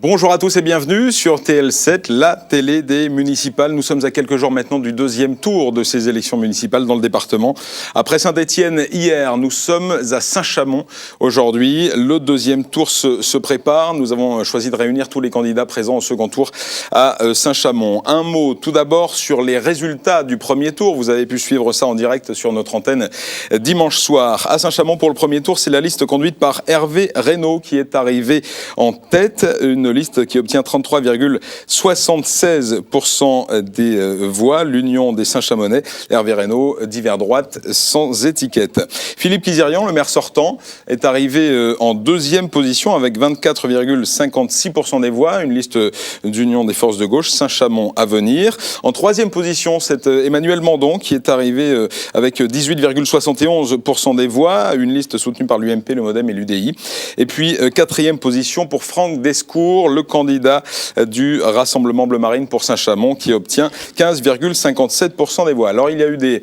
Bonjour à tous et bienvenue sur TL7, la télé des municipales. Nous sommes à quelques jours maintenant du deuxième tour de ces élections municipales dans le département. Après Saint-Étienne hier, nous sommes à Saint-Chamond aujourd'hui. Le deuxième tour se prépare. Nous avons choisi de réunir tous les candidats présents au second tour à Saint-Chamond. Un mot tout d'abord sur les résultats du premier tour. Vous avez pu suivre ça en direct sur notre antenne dimanche soir. À Saint-Chamond pour le premier tour, c'est la liste conduite par Hervé Reynaud qui est arrivé en tête. Une liste qui obtient 33,76% des voix. L'Union des Saint-Chamonnais, Hervé Reynaud, divers droite sans étiquette. Philippe Kizirian, le maire sortant, est arrivé en deuxième position avec 24,56% des voix. Une liste d'Union des forces de gauche, Saint-Chamond à venir. En troisième position, c'est Emmanuel Mandon qui est arrivé avec 18,71% des voix. Une liste soutenue par l'UMP, le Modem et l'UDI. Et puis quatrième position pour Franck Descours, le candidat du Rassemblement Bleu Marine pour Saint-Chamond, qui obtient 15,57% des voix. Alors, il y a eu des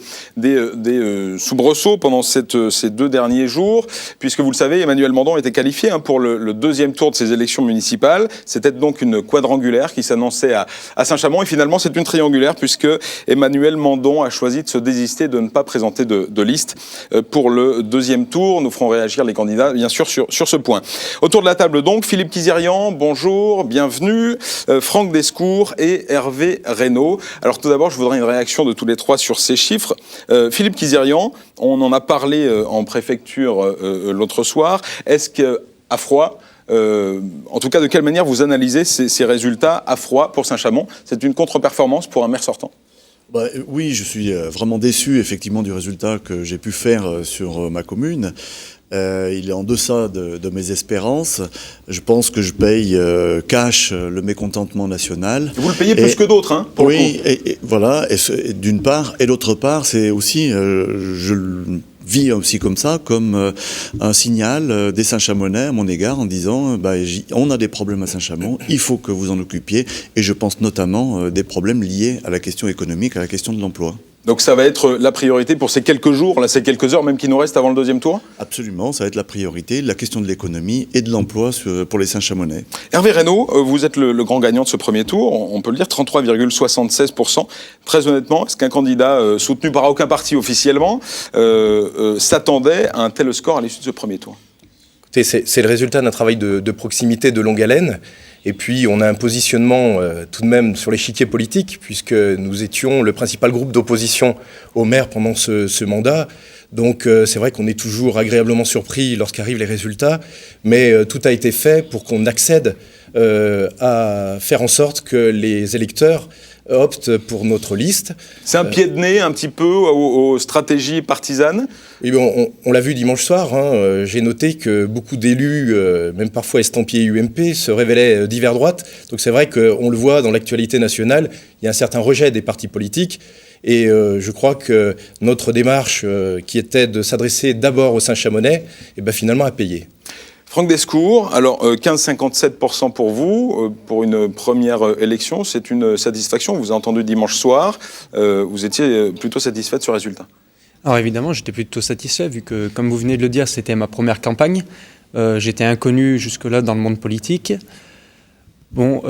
soubresauts pendant ces 2 derniers jours, puisque vous le savez, Emmanuel Mandon était qualifié pour le deuxième tour de ces élections municipales. C'était donc une quadrangulaire qui s'annonçait à Saint-Chamond, et finalement, c'est une triangulaire, puisque Emmanuel Mandon a choisi de se désister, de ne pas présenter de liste pour le deuxième tour. Nous ferons réagir les candidats, bien sûr, sur ce point. Autour de la table, donc, Philippe Kizirian, bonjour, bienvenue, Franck Descours et Hervé Reynaud. Alors tout d'abord, je voudrais une réaction de tous les trois sur ces chiffres. Philippe Kizirian, on en a parlé en préfecture l'autre soir. Est-ce qu'à froid, en tout cas, de quelle manière vous analysez ces résultats à froid pour Saint-Chamond? C'est une contre-performance pour un maire sortant. Oui, je suis vraiment déçu effectivement du résultat que j'ai pu faire sur ma commune. Il est en deçà de mes espérances. Je pense que je paye cash le mécontentement national. Vous le payez plus que d'autres, pour le coup. Oui, voilà, d'une part. Et d'autre part, c'est aussi, je le vis aussi comme ça, comme un signal des Saint-Chamonnais à mon égard en disant on a des problèmes à Saint-Chamond, il faut que vous en occupiez. Et je pense notamment des problèmes liés à la question économique, à la question de l'emploi. Donc ça va être la priorité pour ces quelques jours, ces quelques heures même qui nous restent avant le deuxième tour? Absolument, ça va être la priorité, la question de l'économie et de l'emploi pour les Saint-Chamonnais. Hervé Reynaud, vous êtes le grand gagnant de ce premier tour, on peut le dire, 33,76%. Très honnêtement, est-ce qu'un candidat soutenu par aucun parti officiellement s'attendait à un tel score à l'issue de ce premier tour? Écoutez, c'est le résultat d'un travail de proximité de longue haleine. Et puis, on a un positionnement tout de même sur l'échiquier politique, puisque nous étions le principal groupe d'opposition au maire pendant ce mandat. Donc, c'est vrai qu'on est toujours agréablement surpris lorsqu'arrivent les résultats, mais tout a été fait pour qu'on accède à faire en sorte que les électeurs optent pour notre liste. C'est un pied de nez un petit peu aux stratégies partisanes? Oui, on l'a vu dimanche soir, j'ai noté que beaucoup d'élus, même parfois estampillés UMP, se révélaient divers droite. Donc c'est vrai qu'on le voit dans l'actualité nationale, il y a un certain rejet des partis politiques. Et je crois que notre démarche, qui était de s'adresser d'abord aux Saint-Chamonnais, finalement a payé. Franck Descours, alors 15,57% pour vous, pour une première élection, c'est une satisfaction. Vous avez entendu dimanche soir, vous étiez plutôt satisfait de ce résultat? Alors évidemment, j'étais plutôt satisfait, vu que, comme vous venez de le dire, c'était ma première campagne. J'étais inconnu jusque-là dans le monde politique. Bon,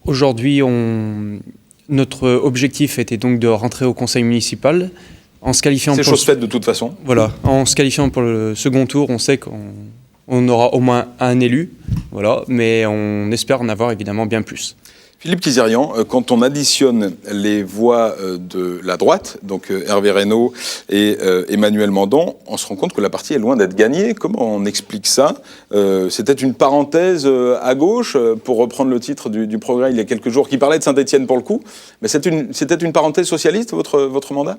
aujourd'hui, notre objectif était donc de rentrer au conseil municipal. En se qualifiant c'est chose faite de toute façon. Voilà, en se qualifiant pour le second tour, on sait qu'on aura au moins un élu, voilà, mais on espère en avoir évidemment bien plus. Philippe Kizirian, quand on additionne les voix de la droite, donc Hervé Reynaud et Emmanuel Mandon, on se rend compte que la partie est loin d'être gagnée. Comment on explique ça? C'était une parenthèse à gauche, pour reprendre le titre du Progrès il y a quelques jours, qui parlait de Saint-Étienne pour le coup, mais c'était une parenthèse socialiste, votre mandat?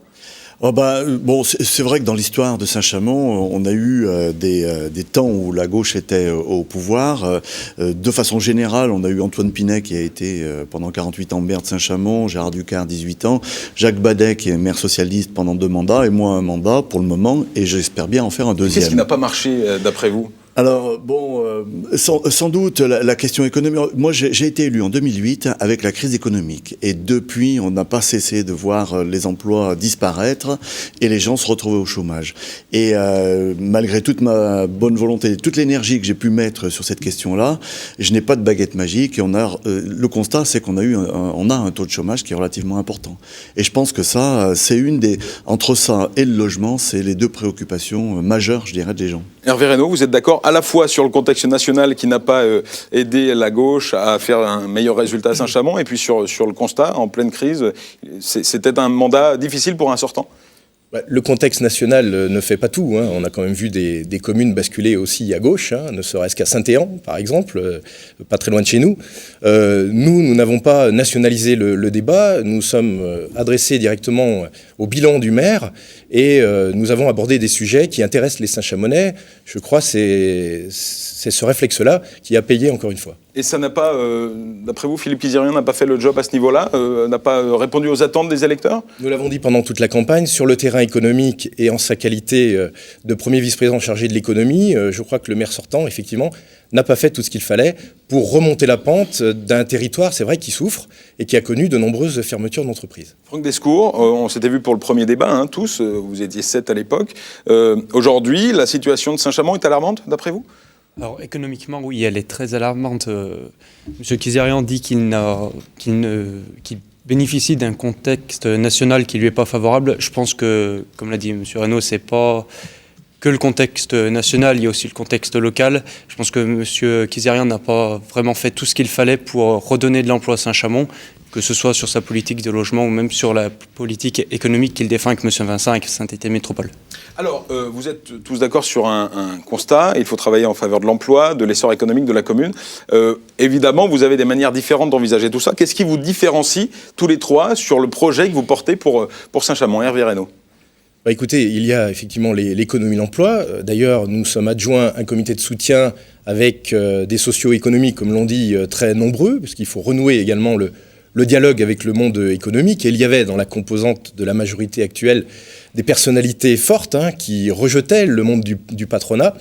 C'est vrai que dans l'histoire de Saint-Chamond, on a eu des temps où la gauche était au pouvoir. De façon générale, on a eu Antoine Pinet qui a été pendant 48 ans maire de Saint-Chamond, Gérard Ducard 18 ans, Jacques Badet qui est maire socialiste pendant 2 mandats, et moi un mandat pour le moment, et j'espère bien en faire un deuxième. Qu'est-ce qui n'a pas marché d'après vous? Alors, bon, sans doute, la question économique... Moi, j'ai été élu en 2008 avec la crise économique. Et depuis, on n'a pas cessé de voir les emplois disparaître et les gens se retrouver au chômage. Et malgré toute ma bonne volonté, toute l'énergie que j'ai pu mettre sur cette question-là, je n'ai pas de baguette magique. Et le constat, c'est qu'on a un taux de chômage qui est relativement important. Et je pense que ça, c'est entre ça et le logement, c'est les deux préoccupations majeures, je dirais, des gens. Hervé Reynaud, vous êtes d'accord à la fois sur le contexte national qui n'a pas aidé la gauche à faire un meilleur résultat à Saint-Chamond, et puis sur le constat, en pleine crise, c'était un mandat difficile pour un sortant ? Le contexte national ne fait pas tout. Hein. On a quand même vu des communes basculer aussi à gauche, hein, ne serait-ce qu'à Saint-Éan, par exemple, pas très loin de chez nous. Nous n'avons pas nationalisé le débat. Nous sommes adressés directement au bilan du maire et nous avons abordé des sujets qui intéressent les Saint-Chamonnais. Je crois que c'est ce réflexe-là qui a payé encore une fois. Et ça n'a pas, d'après vous, Philippe Kizirian n'a pas fait le job à ce niveau-là, n'a pas répondu aux attentes des électeurs ? Nous l'avons dit pendant toute la campagne, sur le terrain économique et en sa qualité de premier vice-président chargé de l'économie, je crois que le maire sortant, effectivement, n'a pas fait tout ce qu'il fallait pour remonter la pente d'un territoire, c'est vrai, qui souffre et qui a connu de nombreuses fermetures d'entreprises. Franck Descours, on s'était vu pour le premier débat, hein, tous, vous étiez 7 à l'époque. Aujourd'hui, la situation de Saint-Chamond est alarmante, d'après vous ? Alors économiquement, oui, elle est très alarmante. Monsieur Kizirian dit qu'il bénéficie d'un contexte national qui lui est pas favorable. Je pense que, comme l'a dit Monsieur Reynaud, c'est pas que le contexte national, il y a aussi le contexte local. Je pense que Monsieur Kizirian n'a pas vraiment fait tout ce qu'il fallait pour redonner de l'emploi à Saint-Chamond, que ce soit sur sa politique de logement ou même sur la politique économique qu'il défend avec M. Vincent avec Saint-Étienne Métropole. Alors, vous êtes tous d'accord sur un constat, il faut travailler en faveur de l'emploi, de l'essor économique de la commune. Évidemment, vous avez des manières différentes d'envisager tout ça. Qu'est-ce qui vous différencie, tous les trois, sur le projet que vous portez pour Saint-Chamond ? Hervé Reynaud. Écoutez, il y a effectivement l'économie de l'emploi. D'ailleurs, nous sommes adjoints à un comité de soutien avec des socio-économiques, comme l'on dit, très nombreux, parce qu'il faut renouer également le dialogue avec le monde économique. Et il y avait dans la composante de la majorité actuelle des personnalités fortes qui rejetaient le monde du patronat.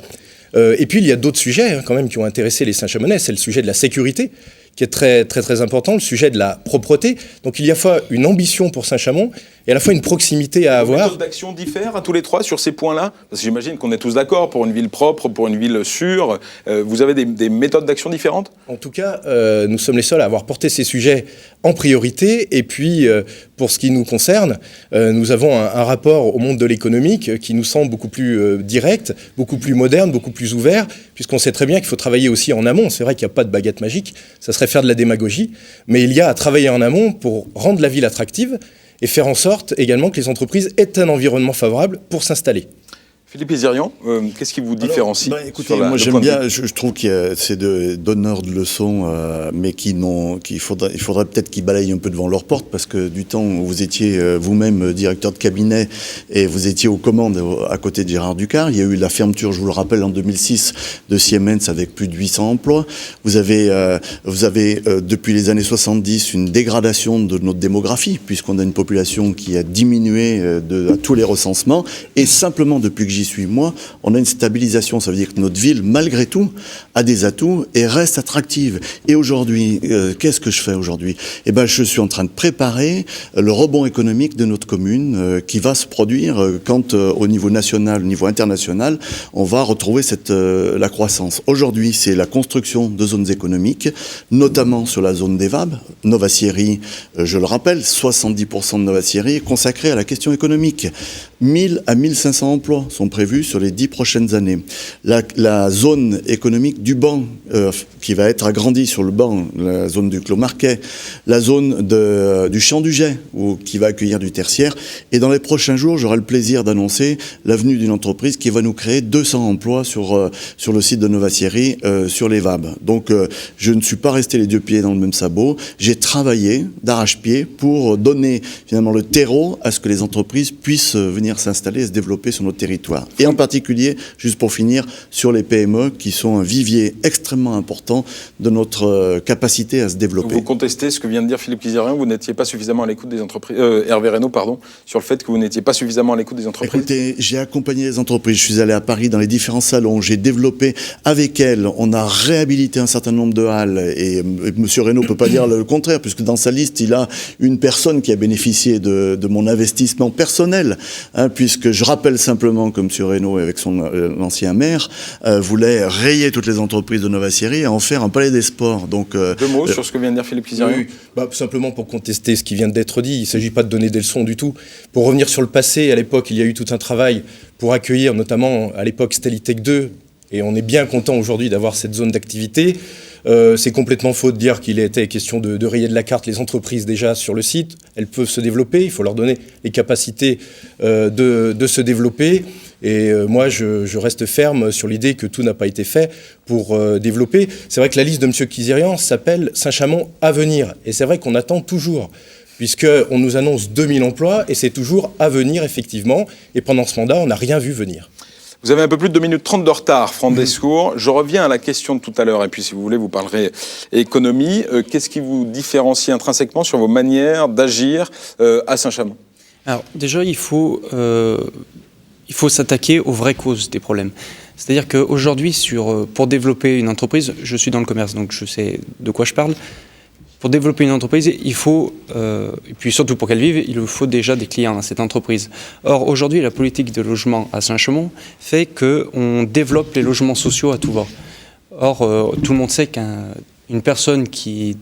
Et puis il y a d'autres sujets quand même qui ont intéressé les Saint-Chamonnais. C'est le sujet de la sécurité qui est très, très, très important, le sujet de la propreté. Donc il y a à la fois une ambition pour Saint-Chamond et à la fois une proximité à avoir. Les méthodes d'action diffèrent à tous les trois sur ces points-là ? Parce que j'imagine qu'on est tous d'accord pour une ville propre, pour une ville sûre. Vous avez des méthodes d'action différentes ? En tout cas, nous sommes les seuls à avoir porté ces sujets en priorité. Et puis, pour ce qui nous concerne, nous avons un rapport au monde de l'économique qui nous semble beaucoup plus direct, beaucoup plus moderne, beaucoup plus ouvert, puisqu'on sait très bien qu'il faut travailler aussi en amont. C'est vrai qu'il n'y a pas de baguette magique, ça serait faire de la démagogie, mais il y a à travailler en amont pour rendre la ville attractive et faire en sorte également que les entreprises aient un environnement favorable pour s'installer. Philippe Kizirian, qu'est-ce qui vous différencie ? Écoutez, moi j'aime bien, je trouve que c'est d'honneur de leçons, mais il faudrait peut-être qu'ils balayent un peu devant leur porte, parce que du temps où vous étiez vous-même directeur de cabinet et vous étiez aux commandes à côté de Gérard Ducard, il y a eu la fermeture, je vous le rappelle, en 2006 de Siemens avec plus de 800 emplois. Vous avez depuis les années 70 une dégradation de notre démographie, puisqu'on a une population qui a diminué à tous les recensements, et simplement depuis que j'y suis moi, on a une stabilisation. Ça veut dire que notre ville, malgré tout, a des atouts et reste attractive. Et aujourd'hui, qu'est-ce que je fais aujourd'hui ? Eh ben, je suis en train de préparer le rebond économique de notre commune qui va se produire quand, au niveau national, au niveau international, on va retrouver la croissance. Aujourd'hui, c'est la construction de zones économiques, notamment sur la zone des VAB. Novacieri, je le rappelle, 70% de Novacieri est consacré à la question économique. 1000 à 1500 emplois sont prévus sur les 10 prochaines années. La zone économique du banc, qui va être agrandie sur le banc, la zone du Clos Marquet, la zone du Champ du Jet, qui va accueillir du tertiaire. Et dans les prochains jours, j'aurai le plaisir d'annoncer la venue d'une entreprise qui va nous créer 200 emplois sur le site de Novacieri, sur les VAB. Donc, je ne suis pas resté les deux pieds dans le même sabot. J'ai travaillé d'arrache-pied pour donner finalement le terreau à ce que les entreprises puissent venir s'installer et se développer sur notre territoire. Et en particulier, juste pour finir, sur les PME qui sont un vivier extrêmement important de notre capacité à se développer. Vous contestez ce que vient de dire Philippe Kizirian, vous n'étiez pas suffisamment à l'écoute des entreprises. Hervé Reynaud, pardon. pardon, sur le fait que vous n'étiez pas suffisamment à l'écoute des entreprises? Écoutez, j'ai accompagné les entreprises. Je suis allé à Paris dans les différents salons. J'ai développé avec elles. On a réhabilité un certain nombre de halles. Et M. Reynaud ne peut pas dire le contraire, puisque dans sa liste, il a une personne qui a bénéficié de mon investissement personnel. Puisque je rappelle simplement que M. Reynaud, avec son ancien maire, voulait rayer toutes les entreprises de Nova Syrie et en faire un palais des sports. Donc, 2 mots sur ce que vient de dire Philippe Kizirian. Oui, simplement pour contester ce qui vient d'être dit, il ne s'agit pas de donner des leçons du tout. Pour revenir sur le passé, à l'époque, il y a eu tout un travail pour accueillir, notamment à l'époque Stellitech 2, et on est bien content aujourd'hui d'avoir cette zone d'activité. C'est complètement faux de dire qu'il était question de rayer de la carte les entreprises déjà sur le site. Elles peuvent se développer, il faut leur donner les capacités de se développer. Et moi, je reste ferme sur l'idée que tout n'a pas été fait pour développer. C'est vrai que la liste de M. Kizirian s'appelle Saint-Chamond à venir. Et c'est vrai qu'on attend toujours, puisqu'on nous annonce 2000 emplois, et c'est toujours à venir, effectivement. Et pendant ce mandat, on n'a rien vu venir. Vous avez un peu plus de 2 minutes 30 de retard, Franck Descours. Je reviens à la question de tout à l'heure, et puis si vous voulez, vous parlerez économie. Qu'est-ce qui vous différencie intrinsèquement sur vos manières d'agir à Saint-Chamond? Alors déjà, il faut s'attaquer aux vraies causes des problèmes. C'est-à-dire qu'aujourd'hui, pour développer une entreprise, je suis dans le commerce, donc je sais de quoi je parle. Pour développer une entreprise, il faut, et puis surtout pour qu'elle vive, il faut déjà des clients à cette entreprise. Or, aujourd'hui, la politique de logement à Saint-Chamond fait qu'on développe les logements sociaux à tout va. Or, tout le monde sait qu'une personne qui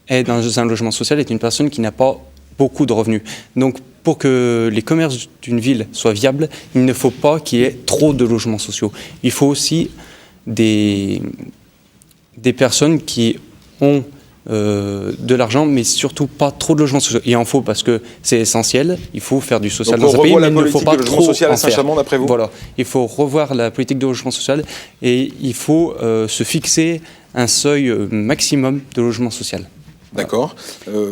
est dans un logement social est une personne qui n'a pas beaucoup de revenus. Donc, pour que les commerces d'une ville soient viables, il ne faut pas qu'il y ait trop de logements sociaux. Il faut aussi des personnes qui ont de l'argent, mais surtout pas trop de logements sociaux. Il en faut parce que c'est essentiel. Il faut faire du social dans un pays, mais il ne faut pas trop social en à Saint-Chamond, d'après vous. Voilà. Il faut revoir la politique de logement social et il faut se fixer un seuil maximum de logement social. D'accord.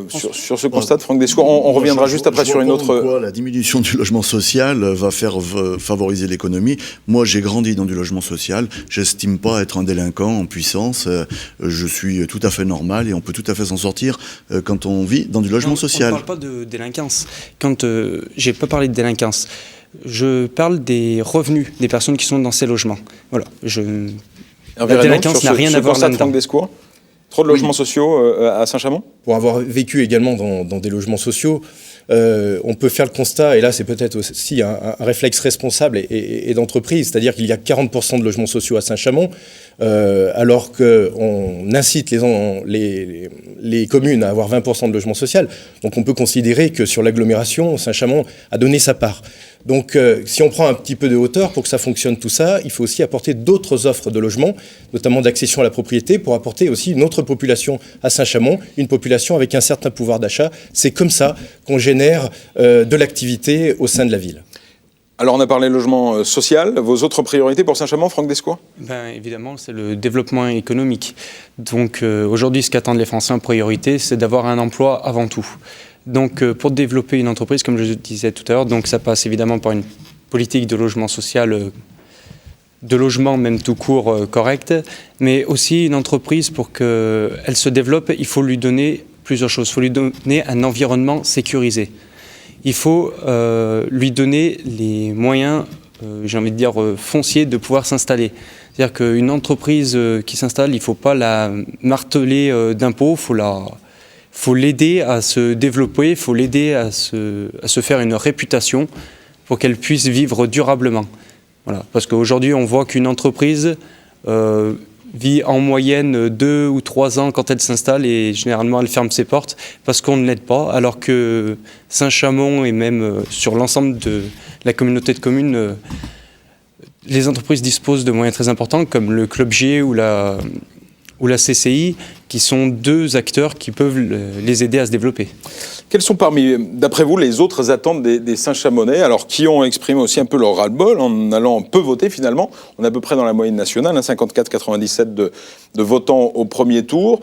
Sur ce constat de Franck Descours, on reviendra juste après sur une autre... La diminution du logement social va faire favoriser l'économie. Moi, j'ai grandi dans du logement social. J'estime pas être un délinquant en puissance. Je suis tout à fait normal et on peut tout à fait s'en sortir quand on vit dans du logement social. On ne parle pas de délinquance. J'ai pas parlé de délinquance. Je parle des revenus des personnes qui sont dans ces logements. Voilà. La délinquance n'a rien à voir là-dedans. Franck Descours. Trop de logements sociaux à Saint-Chamond? Pour avoir vécu également dans des logements sociaux, on peut faire le constat, et là c'est peut-être aussi un réflexe responsable et d'entreprise, c'est-à-dire qu'il y a 40% de logements sociaux à Saint-Chamond, alors qu'on incite les communes à avoir 20% de logements sociaux. Donc on peut considérer que sur l'agglomération, Saint-Chamond a donné sa part. Donc si on prend un petit peu de hauteur pour que ça fonctionne tout ça, il faut aussi apporter d'autres offres de logement, notamment d'accession à la propriété, pour apporter aussi une autre population à Saint-Chamond, une population avec un certain pouvoir d'achat. C'est comme ça qu'on génère de l'activité au sein de la ville. Alors on a parlé logement social. Vos autres priorités pour Saint-Chamond, Franck Descours? Évidemment, c'est le développement économique. Donc aujourd'hui, ce qu'attendent les Français en priorité, c'est d'avoir un emploi avant tout. Donc pour développer une entreprise, comme je disais tout à l'heure, donc ça passe évidemment par une politique de logement social, de logement même tout court correcte, mais aussi une entreprise, pour qu'elle se développe, il faut lui donner plusieurs choses. Il faut lui donner un environnement sécurisé. Il faut lui donner les moyens, j'ai envie de dire, fonciers de pouvoir s'installer. C'est-à-dire qu'une entreprise qui s'installe, il ne faut pas la marteler d'impôts, il faut l'aider à se développer, il faut l'aider à se faire une réputation pour qu'elle puisse vivre durablement. Voilà. Parce qu'aujourd'hui, on voit qu'une entreprise vit en moyenne 2 ou 3 ans quand elle s'installe, et généralement elle ferme ses portes parce qu'on ne l'aide pas, alors que Saint-Chamond et même sur l'ensemble de la communauté de communes, les entreprises disposent de moyens très importants comme le Club G ou la CCI, qui sont 2 acteurs qui peuvent les aider à se développer. Quelles sont d'après vous, les autres attentes des Saint-Chamonnais, alors qui ont exprimé aussi un peu leur ras-le-bol en allant peu voter finalement? On est à peu près dans la moyenne nationale, 54-97 de votants au premier tour.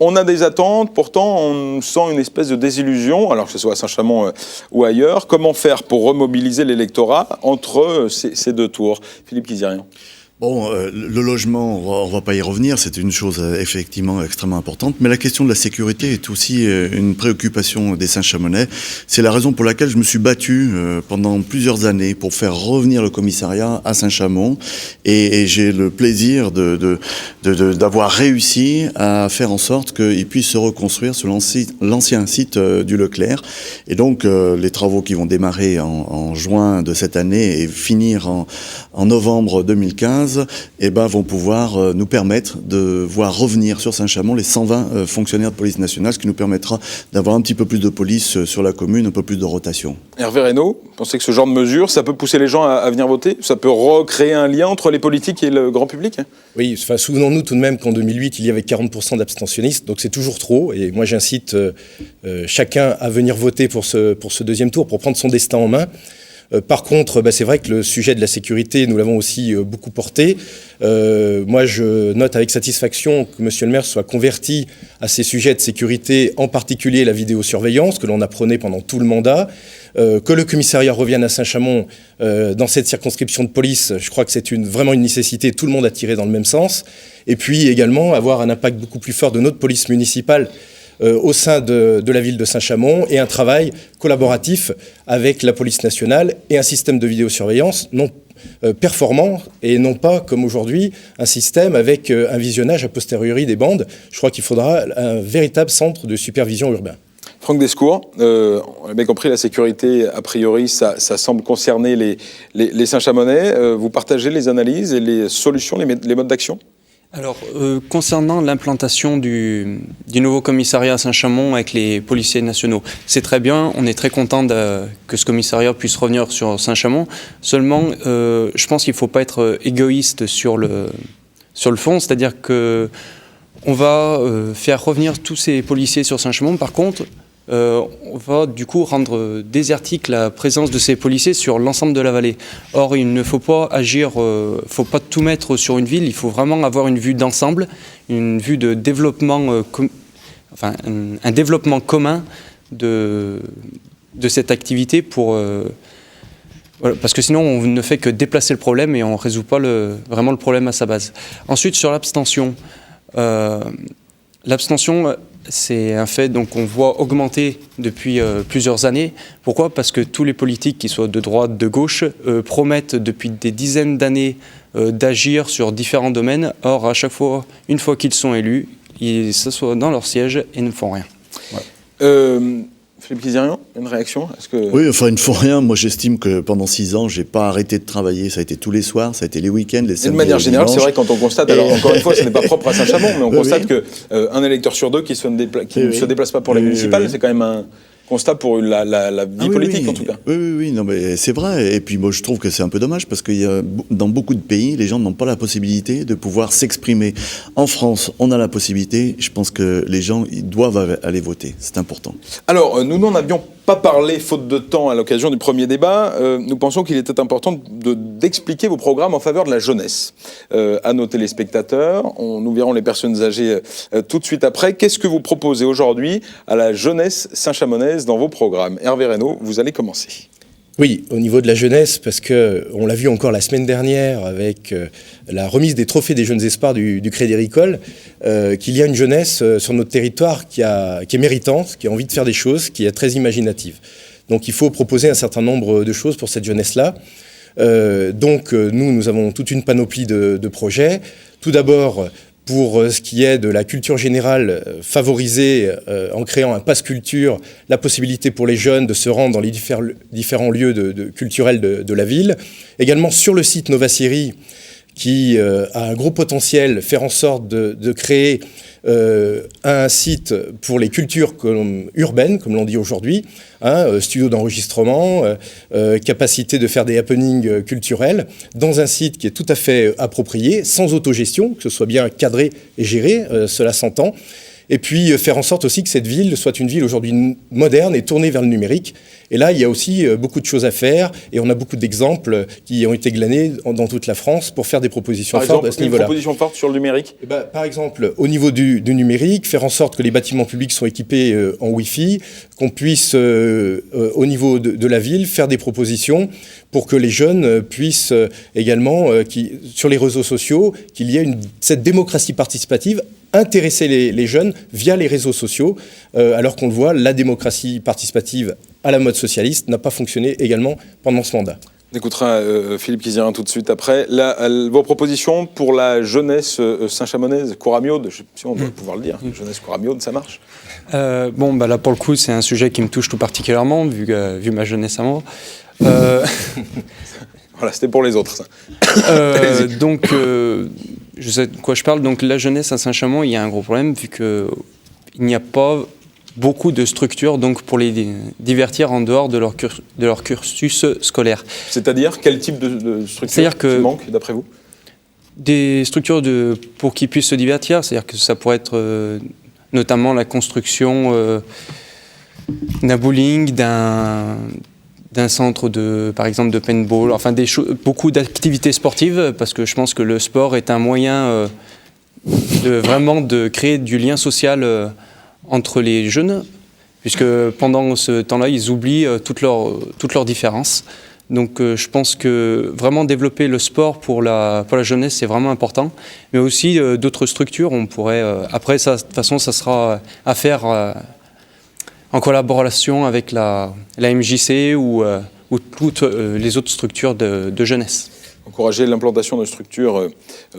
On a des attentes, pourtant on sent une espèce de désillusion, alors que ce soit à Saint-Chamond ou ailleurs. Comment faire pour remobiliser l'électorat entre ces 2 tours? Philippe Kizirian. Bon, le logement, on va pas y revenir, c'est une chose effectivement extrêmement importante, mais la question de la sécurité est aussi une préoccupation des Saint-Chamonais. C'est la raison pour laquelle je me suis battu pendant plusieurs années pour faire revenir le commissariat à Saint-Chamond, et j'ai le plaisir d'avoir réussi à faire en sorte qu'il puisse se reconstruire sur l'ancien site du Leclerc. Et donc les travaux qui vont démarrer en juin de cette année et finir en novembre 2015, vont pouvoir nous permettre de voir revenir sur Saint-Chamond les 120 fonctionnaires de police nationale, ce qui nous permettra d'avoir un petit peu plus de police sur la commune, un peu plus de rotation. Hervé Reynaud, vous pensez que ce genre de mesure, ça peut pousser les gens à venir voter? Ça peut recréer un lien entre les politiques et le grand public? Oui, souvenons-nous tout de même qu'en 2008, il y avait 40% d'abstentionnistes, donc c'est toujours trop. Et moi, j'incite chacun à venir voter pour ce deuxième tour, pour prendre son destin en main. Par contre, c'est vrai que le sujet de la sécurité, nous l'avons aussi beaucoup porté. Moi, je note avec satisfaction que Monsieur le maire soit converti à ces sujets de sécurité, en particulier la vidéosurveillance, que l'on a prôné pendant tout le mandat. Que le commissariat revienne à Saint-Chamond dans cette circonscription de police, je crois que c'est vraiment une nécessité, tout le monde a tiré dans le même sens. Et puis également avoir un impact beaucoup plus fort de notre police municipale au sein de la ville de Saint-Chamond, et un travail collaboratif avec la police nationale et un système de vidéosurveillance non performant, et non pas comme aujourd'hui un système avec un visionnage a posteriori des bandes. Je crois qu'il faudra un véritable centre de supervision urbain. Franck Descours, on a bien compris, la sécurité, a priori, ça semble concerner les Saint-Chamonais. Vous partagez les analyses et les solutions, les modes d'action? Alors, concernant l'implantation du nouveau commissariat à Saint-Chamond avec les policiers nationaux, c'est très bien, on est très content que ce commissariat puisse revenir sur Saint-Chamond. Seulement, je pense qu'il ne faut pas être égoïste sur le fond, c'est-à-dire que on va faire revenir tous ces policiers sur Saint-Chamond. Par contre, on va du coup rendre désertique la présence de ces policiers sur l'ensemble de la vallée. Or, il ne faut pas agir, faut pas tout mettre sur une ville, il faut vraiment avoir une vue d'ensemble, une vue de développement, un développement commun de cette activité voilà, parce que sinon on ne fait que déplacer le problème et on ne résout pas vraiment le problème à sa base. Ensuite, sur l'abstention. L'abstention, c'est un fait qu'on voit augmenter depuis plusieurs années. Pourquoi? Parce que tous les politiques, qu'ils soient de droite, de gauche, promettent depuis des dizaines d'années d'agir sur différents domaines. Or, à chaque fois, une fois qu'ils sont élus, ils s'assoient dans leur siège et ne font rien. Voilà. Philippe Kizirian, une réaction? Oui, enfin, ils ne font rien. Moi, j'estime que pendant 6 ans, je n'ai pas arrêté de travailler. Ça a été tous les soirs, ça a été les week-ends, les samedis. De manière générale, c'est vrai, quand on constate, alors encore une fois, ce n'est pas propre à Saint-Chamond, mais on constate qu'un électeur sur deux qui ne se déplace pas pour les municipales, c'est quand même un constat pour la vie politique, en tout cas. Oui, non, mais c'est vrai. Et puis, moi, je trouve que c'est un peu dommage parce que dans beaucoup de pays, les gens n'ont pas la possibilité de pouvoir s'exprimer. En France, on a la possibilité. Je pense que les gens, ils doivent aller voter. C'est important. Alors, nous n'en avions pas parlé, faute de temps, à l'occasion du premier débat. Nous pensons qu'il était important d'expliquer vos programmes en faveur de la jeunesse à nos téléspectateurs. Nous verrons les personnes âgées tout de suite après. Qu'est-ce que vous proposez aujourd'hui à la jeunesse saint-chamonnaise dans vos programmes? Hervé Reynaud, vous allez commencer. Oui, au niveau de la jeunesse, parce qu'on l'a vu encore la semaine dernière avec la remise des trophées des jeunes espoirs du Crédit Agricole, qu'il y a une jeunesse sur notre territoire qui est méritante, qui a envie de faire des choses, qui est très imaginative. Donc il faut proposer un certain nombre de choses pour cette jeunesse-là. Nous avons toute une panoplie de projets. Tout d'abord, pour ce qui est de la culture générale, favoriser en créant un pass culture la possibilité pour les jeunes de se rendre dans les différents lieux culturels de la ville. Également sur le site Nova Syrie, qui a un gros potentiel, faire en sorte de créer un site pour les cultures urbaines, comme l'on dit aujourd'hui, studio d'enregistrement, capacité de faire des happenings culturels, dans un site qui est tout à fait approprié, sans autogestion, que ce soit bien cadré et géré, cela s'entend. et puis faire en sorte aussi que cette ville soit une ville aujourd'hui moderne et tournée vers le numérique. Et là, il y a aussi beaucoup de choses à faire, et on a beaucoup d'exemples qui ont été glanés dans toute la France pour faire des propositions fortes à ce niveau-là. Une proposition forte sur le numérique? Par exemple, au niveau du numérique, faire en sorte que les bâtiments publics soient équipés en Wi-Fi, qu'on puisse, au niveau de la ville, faire des propositions pour que les jeunes puissent également, sur les réseaux sociaux, qu'il y ait cette démocratie participative, intéresser les jeunes via les réseaux sociaux, alors qu'on le voit, la démocratie participative à la mode socialiste n'a pas fonctionné également pendant ce mandat. On écoutera Philippe Kizirien tout de suite après. Vos propositions pour la jeunesse saint-chamonnaise, Couramiode, je sais pas si on doit pouvoir le dire, jeunesse Couramiode, ça marche? Là, pour le coup, c'est un sujet qui me touche tout particulièrement, vu ma jeunesse à moi. Voilà, c'était pour les autres, ça. Je sais de quoi je parle. Donc, la jeunesse à Saint-Chamond, il y a un gros problème, vu qu'il n'y a pas beaucoup de structures pour les divertir en dehors de leur cursus scolaire. C'est-à-dire, quel type de structure qui manque, d'après vous? Des structures pour qu'ils puissent se divertir, c'est-à-dire que ça pourrait être notamment la construction d'un bowling, d'un centre par exemple de paintball, enfin beaucoup d'activités sportives, parce que je pense que le sport est un moyen de créer du lien social entre les jeunes, puisque pendant ce temps-là, ils oublient toutes leurs différences. Donc je pense que vraiment développer le sport pour la jeunesse, c'est vraiment important. Mais aussi d'autres structures, on pourrait... après, de toute façon, ça sera à faire en collaboration avec la MJC ou toutes les autres structures de jeunesse. Encourager l'implantation de structures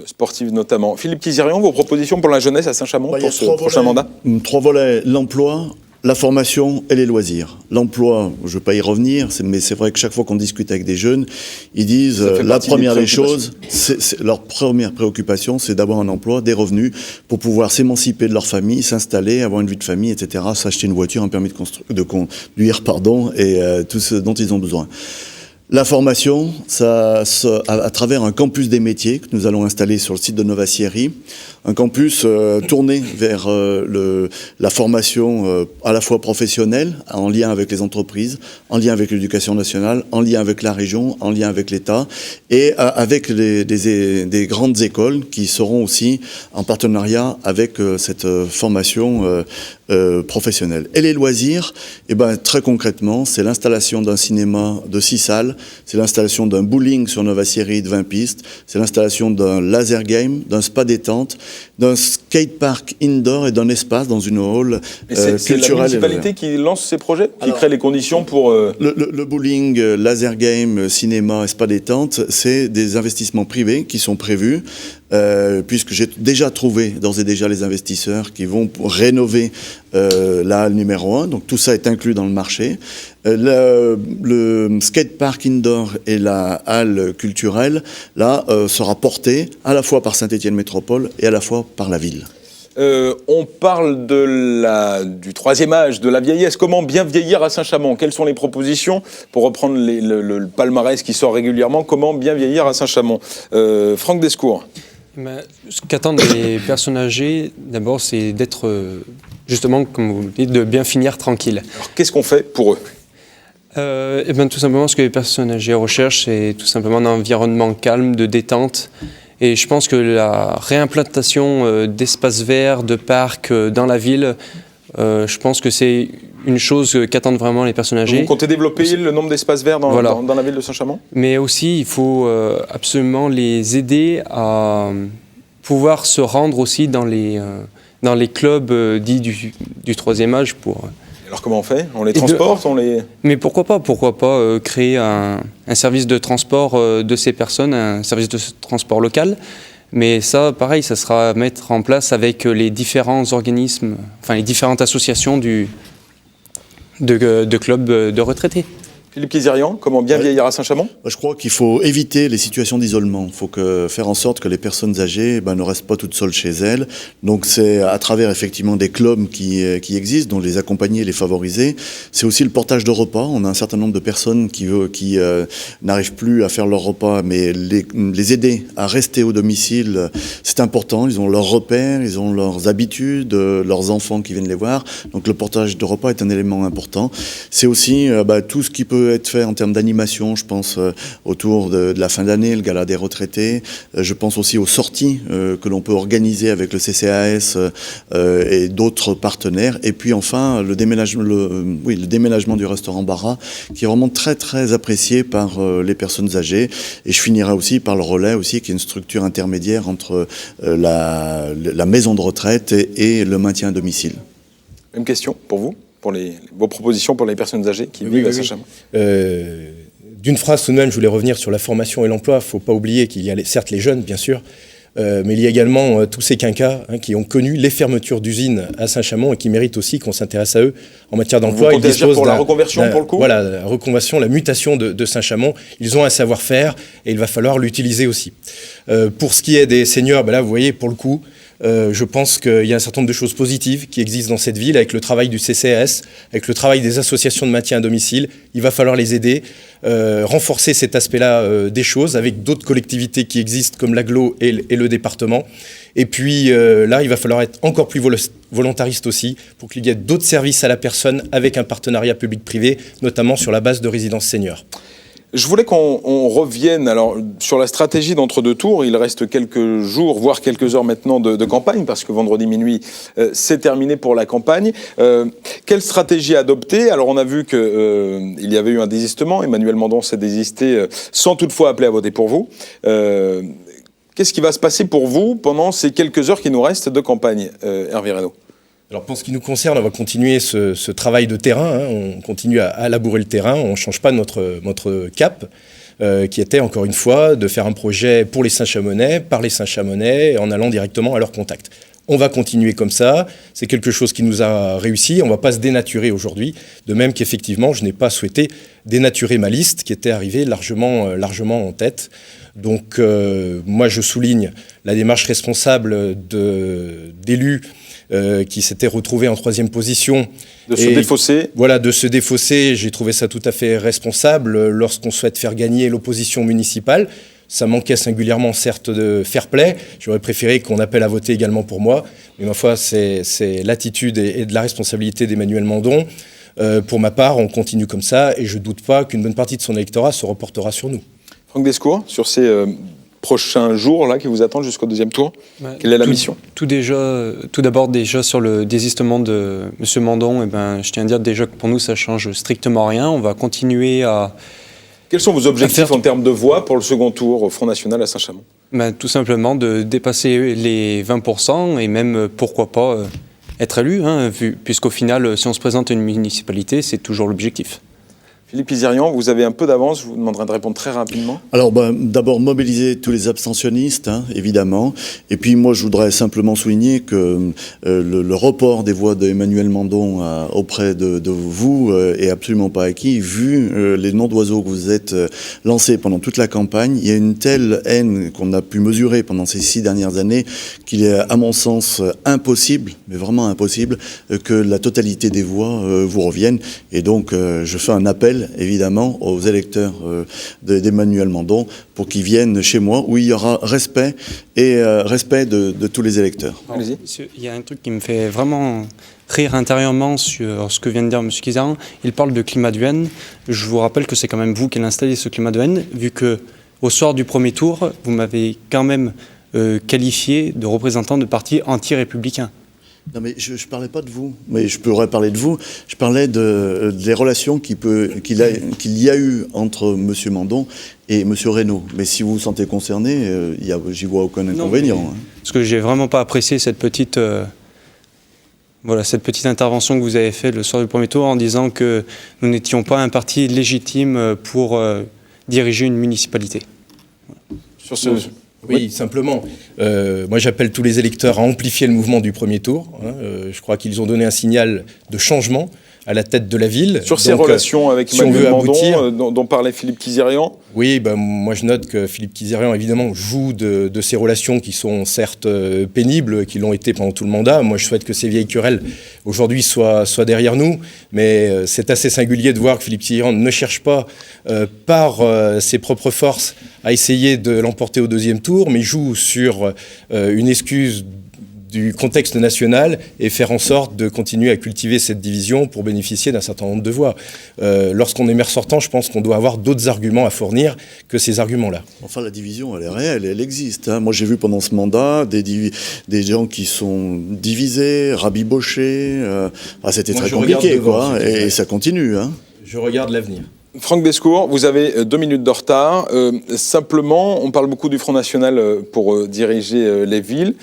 sportives notamment. Philippe Kizirien, vos propositions pour la jeunesse à Saint-Chamond pour ce prochain mandat? 3 volets, l'emploi, la formation et les loisirs. L'emploi, je ne vais pas y revenir, mais c'est vrai que chaque fois qu'on discute avec des jeunes, ils disent la première des choses, leur première préoccupation, c'est d'avoir un emploi, des revenus, pour pouvoir s'émanciper de leur famille, s'installer, avoir une vie de famille, etc., s'acheter une voiture, un permis de conduire, et tout ce dont ils ont besoin. La formation, à travers un campus des métiers que nous allons installer sur le site de Novacieri, un campus tourné vers la formation à la fois professionnelle, en lien avec les entreprises, en lien avec l'éducation nationale, en lien avec la région, en lien avec l'État, et avec des grandes écoles qui seront aussi en partenariat avec cette formation professionnelle. Et les loisirs, très concrètement, c'est l'installation d'un cinéma de 6 salles, c'est l'installation d'un bowling sur Novacieri de 20 pistes, c'est l'installation d'un laser game, d'un spa détente, d'un skatepark indoor et d'un espace dans une hall culturelle. C'est la municipalité qui lance ces projets, qui crée les conditions pour... Le bowling, laser game, cinéma et spa détente, c'est des investissements privés qui sont prévus, puisque j'ai déjà trouvé d'ores et déjà les investisseurs qui vont rénover la halle numéro 1, donc tout ça est inclus dans le marché. Le skatepark indoor et la halle culturelle, là, sera porté à la fois par Saint-Étienne Métropole et à la fois par la ville. On parle du 3e âge, de la vieillesse. Comment bien vieillir à Saint-Chamond? Quelles sont les propositions pour reprendre le palmarès qui sort régulièrement? Comment bien vieillir à Saint-Chamond? Franck Descours. Ce qu'attendent les personnes âgées, d'abord, c'est d'être, justement, comme vous le dites, de bien finir tranquille. Alors, qu'est-ce qu'on fait pour eux? Tout simplement, ce que les personnes âgées recherchent, c'est tout simplement un environnement calme, de détente. Et je pense que la réimplantation d'espaces verts, de parcs dans la ville, je pense que c'est une chose qu'attendent vraiment les personnes âgées. Vous comptez développer le nombre d'espaces verts dans la ville de Saint-Chamond? Mais aussi, il faut absolument les aider à pouvoir se rendre aussi dans les clubs dits du 3e âge pour... Alors comment on fait? On les transporte? Mais pourquoi pas créer un service de transport de ces personnes, un service de transport local. Mais ça, pareil, ça sera à mettre en place avec les différents organismes, enfin les différentes associations de clubs de retraités. Philippe Kizirian, comment bien vieillir à Saint-Chamond? Je crois qu'il faut éviter les situations d'isolement. Il faut faire en sorte que les personnes âgées ne restent pas toutes seules chez elles. Donc c'est à travers effectivement des clubs qui existent, dont les accompagner, les favoriser. C'est aussi le portage de repas. On a un certain nombre de personnes qui n'arrivent plus à faire leur repas, mais les aider à rester au domicile, c'est important. Ils ont leurs repères, ils ont leurs habitudes, leurs enfants qui viennent les voir. Donc le portage de repas est un élément important. C'est aussi tout ce qui peut être fait en termes d'animation, je pense autour de la fin d'année, le gala des retraités. Je pense aussi aux sorties que l'on peut organiser avec le CCAS et d'autres partenaires. Et puis enfin, le déménagement du restaurant Bara, qui est vraiment très très apprécié par les personnes âgées. Et je finirai aussi par le relais aussi, qui est une structure intermédiaire entre la maison de retraite et le maintien à domicile. Même question pour vous, pour vos propositions pour les personnes âgées qui vivent à Saint-Chamond. D'une phrase tout de même, je voulais revenir sur la formation et l'emploi. Il ne faut pas oublier qu'il y a certes les jeunes, bien sûr, mais il y a également tous ces quinquas qui ont connu les fermetures d'usines à Saint-Chamond et qui méritent aussi qu'on s'intéresse à eux en matière d'emploi. Vous comptez agir pour la reconversion, pour le coup ? Voilà, la reconversion, la mutation de Saint-Chamond. Ils ont un savoir-faire et il va falloir l'utiliser aussi. Pour ce qui est des seniors, là, vous voyez, pour le coup, je pense qu'il y a un certain nombre de choses positives qui existent dans cette ville avec le travail du CCAS, avec le travail des associations de maintien à domicile. Il va falloir les aider, renforcer cet aspect-là des choses avec d'autres collectivités qui existent comme l'agglo et le département. Et puis là, il va falloir être encore plus volontariste aussi pour qu'il y ait d'autres services à la personne avec un partenariat public-privé, notamment sur la base de résidences seniors. Je voulais qu'on revienne alors sur la stratégie d'entre-deux tours. Il reste quelques jours, voire quelques heures maintenant de campagne, parce que vendredi minuit, c'est terminé pour la campagne. Quelle stratégie adopter? Alors on a vu qu'il y avait eu un désistement. Emmanuel Mandon s'est désisté sans toutefois appeler à voter pour vous. Qu'est-ce qui va se passer pour vous pendant ces quelques heures qui nous restent de campagne, Hervé Reynaud? Alors pour ce qui nous concerne, on va continuer ce travail de terrain, on continue à labourer le terrain, on ne change pas notre cap, qui était encore une fois de faire un projet pour les Saint-Chamonnais, par les Saint-Chamonnais, en allant directement à leur contact. On va continuer comme ça, c'est quelque chose qui nous a réussi, on ne va pas se dénaturer aujourd'hui, de même qu'effectivement je n'ai pas souhaité dénaturer ma liste qui était arrivée largement en tête. Donc moi je souligne la démarche responsable d'élus qui s'était retrouvé en 3e position. De se défausser. Voilà, de se défausser. J'ai trouvé ça tout à fait responsable lorsqu'on souhaite faire gagner l'opposition municipale. Ça manquait singulièrement, certes, de fair play. J'aurais préféré qu'on appelle à voter également pour moi. Mais ma foi, c'est l'attitude et de la responsabilité d'Emmanuel Mandon. Pour ma part, on continue comme ça et je ne doute pas qu'une bonne partie de son électorat se reportera sur nous. Franck Descours, sur ces prochains jours là qui vous attendent jusqu'au 2e tour, quelle est la mission? Tout d'abord sur le désistement de M. Mandon, je tiens à dire déjà que pour nous ça change strictement rien. On va continuer à... Quels sont vos objectifs en termes de voix pour le second tour au Front National à Saint-Chamond? Tout simplement de dépasser les 20% et même pourquoi pas être élu, puisqu'au final si on se présente à une municipalité c'est toujours l'objectif. Philippe Kizirian, vous avez un peu d'avance, je vous demanderai de répondre très rapidement. Alors d'abord mobiliser tous les abstentionnistes, évidemment. Et puis moi je voudrais simplement souligner que le report des voix d'Emmanuel Mandon auprès de vous est absolument pas acquis. Vu les noms d'oiseaux que vous êtes lancés pendant toute la campagne, il y a une telle haine qu'on a pu mesurer pendant ces 6 dernières années qu'il est à mon sens impossible, mais vraiment impossible, que la totalité des voix vous reviennent. Et donc je fais un appel évidemment aux électeurs d'Emmanuel Mandon pour qu'ils viennent chez moi où il y aura respect et respect de tous les électeurs. Allez-y. Monsieur, il y a un truc qui me fait vraiment rire intérieurement sur ce que vient de dire M. Kizirian. Il parle de climat de haine. Je vous rappelle que c'est quand même vous qui avez installé ce climat de haine, vu qu'au soir du premier tour, vous m'avez quand même qualifié de représentant de parti anti-républicain. Non mais je ne parlais pas de vous, mais je pourrais parler de vous. Je parlais des relations qu'il y a eu entre M. Mandon et M. Reynaud. Mais si vous vous sentez concerné, j'y vois aucun inconvénient. Parce que j'ai vraiment pas apprécié cette petite intervention que vous avez faite le soir du premier tour en disant que nous n'étions pas un parti légitime pour diriger une municipalité. Sur ce... Oui, simplement. Moi, j'appelle tous les électeurs à amplifier le mouvement du premier tour. Je crois qu'ils ont donné un signal de changement à la tête de la ville. Sur ses relations avec si Emmanuel Mandon, dont parlait Philippe Kizirian. Oui, moi je note que Philippe Kizirian, évidemment, joue de ces relations qui sont certes pénibles, qui l'ont été pendant tout le mandat. Moi je souhaite que ces vieilles querelles, aujourd'hui, soient derrière nous. Mais c'est assez singulier de voir que Philippe Kizirian ne cherche pas, par ses propres forces, à essayer de l'emporter au deuxième tour, mais joue sur une excuse du contexte national et faire en sorte de continuer à cultiver cette division pour bénéficier d'un certain nombre de voix. Lorsqu'on est maire sortant, je pense qu'on doit avoir d'autres arguments à fournir que ces arguments-là. Enfin, la division, elle est réelle, elle existe. Hein. Moi, j'ai vu pendant ce mandat des gens qui sont divisés, rabibochés. C'était très compliqué, quoi. Et ça continue. Hein. Je regarde l'avenir. Franck Bescourt, vous avez 2 minutes de retard. Simplement, on parle beaucoup du Front National pour diriger les villes.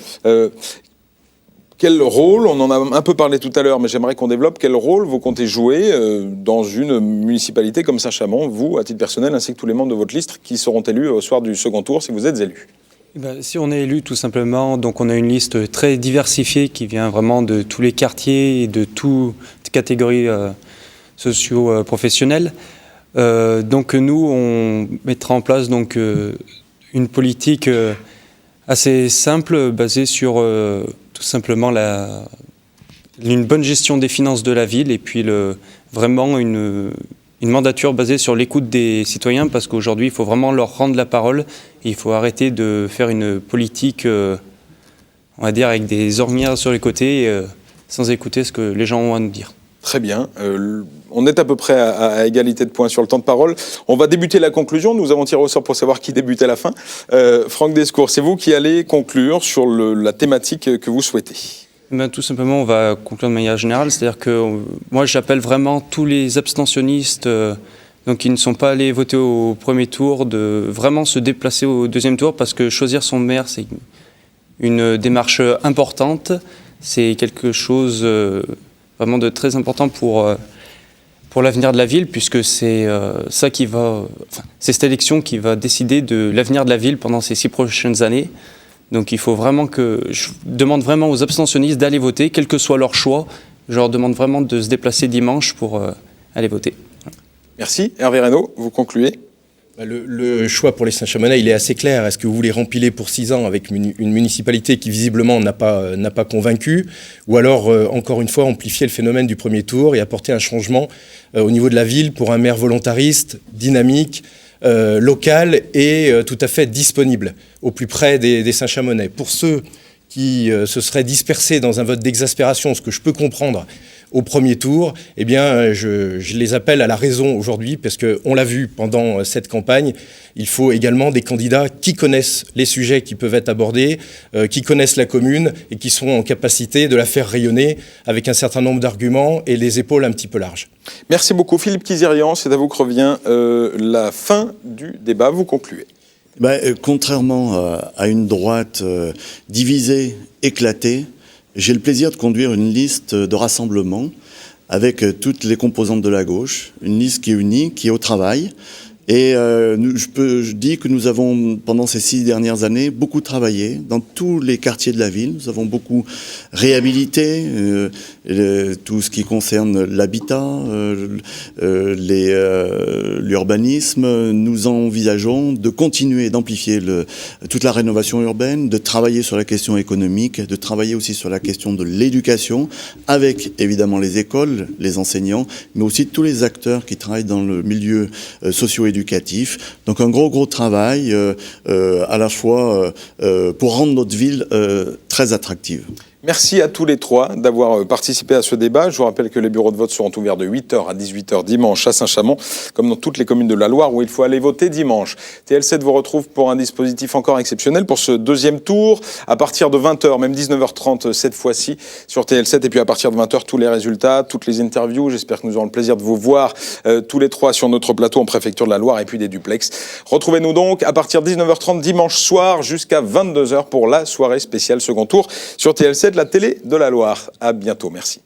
Quel rôle, on en a un peu parlé tout à l'heure, mais j'aimerais qu'on développe, quel rôle vous comptez jouer dans une municipalité comme Saint-Chamond, vous, à titre personnel, ainsi que tous les membres de votre liste qui seront élus au soir du second tour, si vous êtes élus? Si on est élu, tout simplement, donc on a une liste très diversifiée qui vient vraiment de tous les quartiers et de toutes catégories socio-professionnelles. Donc nous, on mettra en place donc, une politique assez simple, basée sur tout simplement une bonne gestion des finances de la ville et puis vraiment une mandature basée sur l'écoute des citoyens, parce qu'aujourd'hui, il faut vraiment leur rendre la parole et il faut arrêter de faire une politique, on va dire, avec des ornières sur les côtés, sans écouter ce que les gens ont à nous dire. Très bien. On est à peu près à égalité de points sur le temps de parole. On va débuter la conclusion. Nous avons tiré au sort pour savoir qui débute à la fin. Franck Bescourt, c'est vous qui allez conclure sur la thématique que vous souhaitez. Tout simplement, on va conclure de manière générale. C'est-à-dire que moi, j'appelle vraiment tous les abstentionnistes donc qui ne sont pas allés voter au premier tour de vraiment se déplacer au deuxième tour, parce que choisir son maire, c'est une démarche importante. C'est quelque chose vraiment de très important pour l'avenir de la ville, puisque c'est c'est cette élection qui va décider de l'avenir de la ville pendant ces 6 prochaines années. Donc il faut vraiment je demande vraiment aux abstentionnistes d'aller voter, quel que soit leur choix. Je leur demande vraiment de se déplacer dimanche pour aller voter. Merci. Hervé Reynaud, vous concluez. Le choix pour les Saint-Chamonnais, il est assez clair. Est-ce que vous voulez rempiler pour 6 ans avec une municipalité qui visiblement n'a pas convaincu, ou alors, encore une fois, amplifier le phénomène du premier tour et apporter un changement au niveau de la ville pour un maire volontariste, dynamique, local et tout à fait disponible, au plus près des Saint-Chamonnais. Pour ceux qui se seraient dispersés dans un vote d'exaspération, ce que je peux comprendre, au premier tour, eh bien, je les appelle à la raison aujourd'hui, parce qu'on l'a vu pendant cette campagne, il faut également des candidats qui connaissent les sujets qui peuvent être abordés, qui connaissent la commune et qui sont en capacité de la faire rayonner avec un certain nombre d'arguments et les épaules un petit peu larges. Merci beaucoup Philippe Kizirian, c'est à vous que revient la fin du débat, vous concluez. Contrairement à une droite divisée, éclatée, j'ai le plaisir de conduire une liste de rassemblement avec toutes les composantes de la gauche, une liste qui est unie, qui est au travail. Et je dis que nous avons, pendant ces 6 dernières années, beaucoup travaillé dans tous les quartiers de la ville. Nous avons beaucoup réhabilité tout ce qui concerne l'habitat, l'urbanisme. Nous envisageons de continuer d'amplifier toute la rénovation urbaine, de travailler sur la question économique, de travailler aussi sur la question de l'éducation, avec évidemment les écoles, les enseignants, mais aussi tous les acteurs qui travaillent dans le milieu socio-éducatif. Donc un gros travail à la fois pour rendre notre ville très attractive. Merci à tous les 3 d'avoir participé à ce débat. Je vous rappelle que les bureaux de vote seront ouverts de 8h à 18h dimanche à Saint-Chamond, comme dans toutes les communes de la Loire où il faut aller voter dimanche. TL7 vous retrouve pour un dispositif encore exceptionnel pour ce deuxième tour, à partir de 20h, même 19h30 cette fois-ci sur TL7. Et puis à partir de 20h, tous les résultats, toutes les interviews. J'espère que nous aurons le plaisir de vous voir tous les 3 sur notre plateau en préfecture de la Loire et puis des duplex. Retrouvez-nous donc à partir de 19h30 dimanche soir jusqu'à 22h pour la soirée spéciale second tour sur TL7. La télé de la Loire. À bientôt, merci.